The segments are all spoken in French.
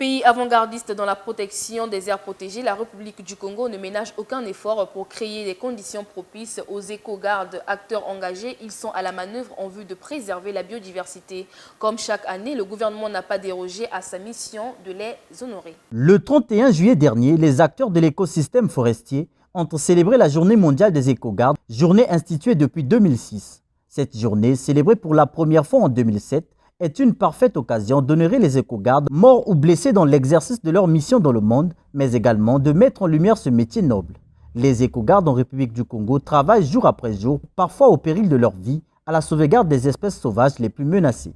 Pays avant-gardiste dans la protection des aires protégées, la République du Congo ne ménage aucun effort pour créer des conditions propices aux éco-gardes. Acteurs engagés, ils sont à la manœuvre en vue de préserver la biodiversité. Comme chaque année, le gouvernement n'a pas dérogé à sa mission de les honorer. Le 31 juillet dernier, les acteurs de l'écosystème forestier ont célébré la Journée mondiale des éco-gardes, journée instituée depuis 2006. Cette journée, célébrée pour la première fois en 2007, est une parfaite occasion d'honorer les éco-gardes morts ou blessés dans l'exercice de leur mission dans le monde, mais également de mettre en lumière ce métier noble. Les éco-gardes en République du Congo travaillent jour après jour, parfois au péril de leur vie, à la sauvegarde des espèces sauvages les plus menacées.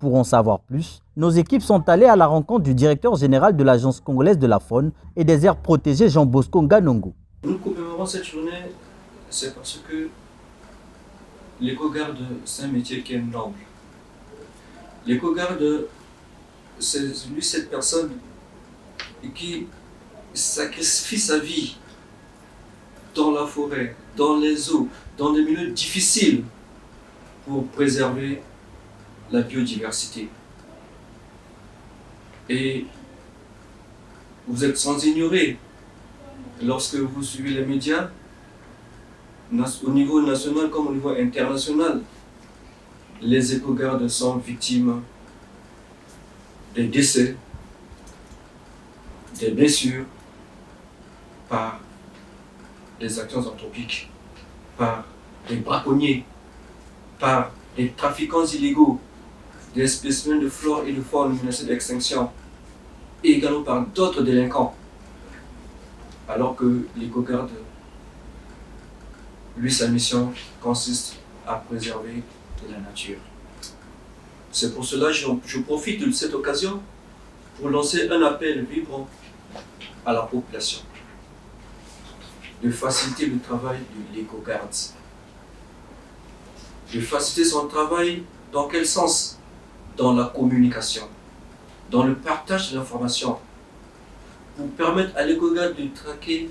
Pour en savoir plus, nos équipes sont allées à la rencontre du directeur général de l'Agence congolaise de la faune et des aires protégées, Jean Bosco Nganongo. Nous commémorons cette journée, c'est parce que l'éco-garde, c'est un métier qui est noble. L'éco-garde, c'est cette personne qui sacrifie sa vie dans la forêt, dans les eaux, dans des milieux difficiles pour préserver la biodiversité. Et vous êtes sans ignorer, lorsque vous suivez les médias, au niveau national comme au niveau international, les éco-gardes sont victimes des décès, des blessures par des actions anthropiques, par des braconniers, par des trafiquants illégaux, des spécimens de flore et de faune menacés d'extinction, et également par d'autres délinquants. Alors que l'éco-garde, lui, sa mission consiste à préserver de la nature. C'est pour cela que je profite de cette occasion pour lancer un appel vibrant à la population de faciliter le travail de l'éco-garde. De faciliter son travail dans quel sens? Dans la communication, dans le partage de l'information, pour permettre à l'éco-garde de traquer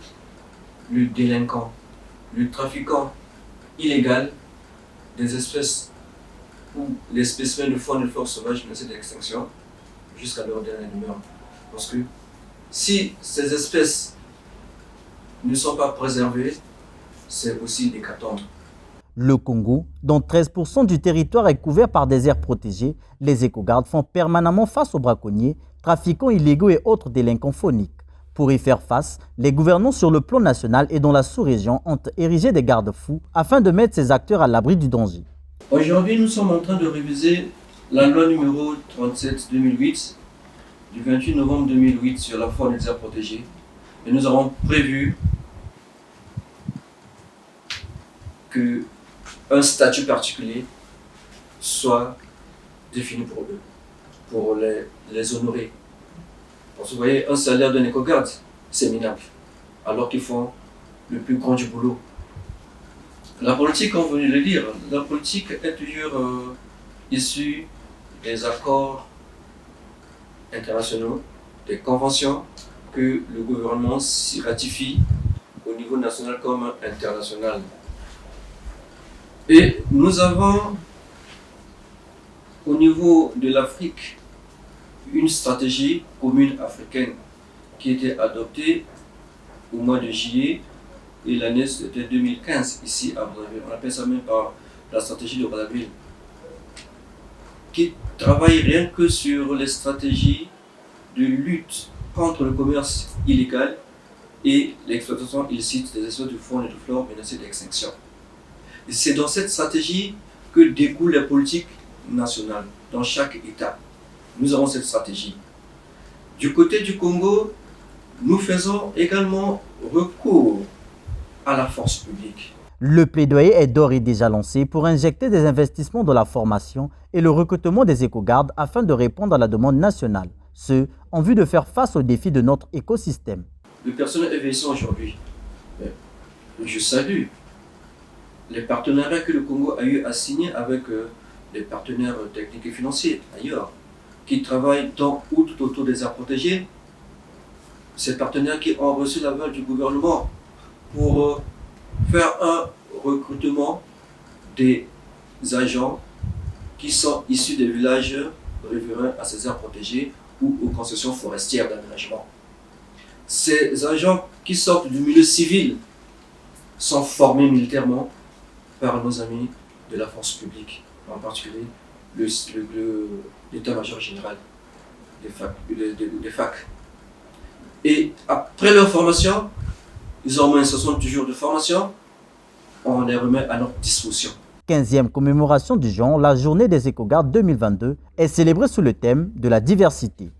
le délinquant, le trafiquant illégal des espèces ou les spécimens de faune et de flore sauvage menacés d'extinction jusqu'à leur dernière demeure. Parce que si ces espèces ne sont pas préservées, c'est aussi l'hécatombe. Le Congo, dont 13% du territoire est couvert par des aires protégées, les éco-gardes font permanemment face aux braconniers, trafiquants illégaux et autres délinquants fauniques. Pour y faire face, les gouvernants sur le plan national et dans la sous-région ont érigé des garde-fous afin de mettre ces acteurs à l'abri du danger. Aujourd'hui, nous sommes en train de réviser la loi numéro 37-2008 du 28 novembre 2008 sur la faune et les aires protégées. Et nous avons prévu qu'un statut particulier soit défini pour eux, pour les honorer. Parce que vous voyez, un salaire d'un éco-garde, c'est minable, alors qu'ils font le plus grand du boulot. La politique, comme vous venez de le dire, la politique est toujours issue des accords internationaux, des conventions que le gouvernement s'y ratifie au niveau national comme international. Et nous avons au niveau de l'Afrique une stratégie commune africaine qui a été adoptée au mois de juillet. Et l'année c'était 2015 ici à Brazzaville. On appelle ça même par la stratégie de Brazzaville, qui travaille rien que sur les stratégies de lutte contre le commerce illégal et l'exploitation illicite des espèces de faune et de flore menacées d'extinction. Et c'est dans cette stratégie que découlent les politiques nationales dans chaque État. Nous avons cette stratégie. Du côté du Congo, nous faisons également recours à la force publique. Le plaidoyer est d'ores et déjà lancé pour injecter des investissements dans la formation et le recrutement des éco-gardes afin de répondre à la demande nationale, ce en vue de faire face aux défis de notre écosystème. Le personnel est vieillissant aujourd'hui. Je salue les partenariats que le Congo a eu à signer avec les partenaires techniques et financiers ailleurs, qui travaillent dans ou tout autour des aires protégées. Ces partenaires qui ont reçu l'aval du gouvernement pour faire un recrutement des agents qui sont issus des villages riverains à ces aires protégées ou aux concessions forestières d'aménagement. Ces agents qui sortent du milieu civil sont formés militairement par nos amis de la force publique, en particulier l'état-major général des FAC. Et après leur formation, ils ont au moins 60 jours de formation, on les remet à notre disposition. 15e commémoration du genre, la journée des écogardes 2022 est célébrée sous le thème de la diversité.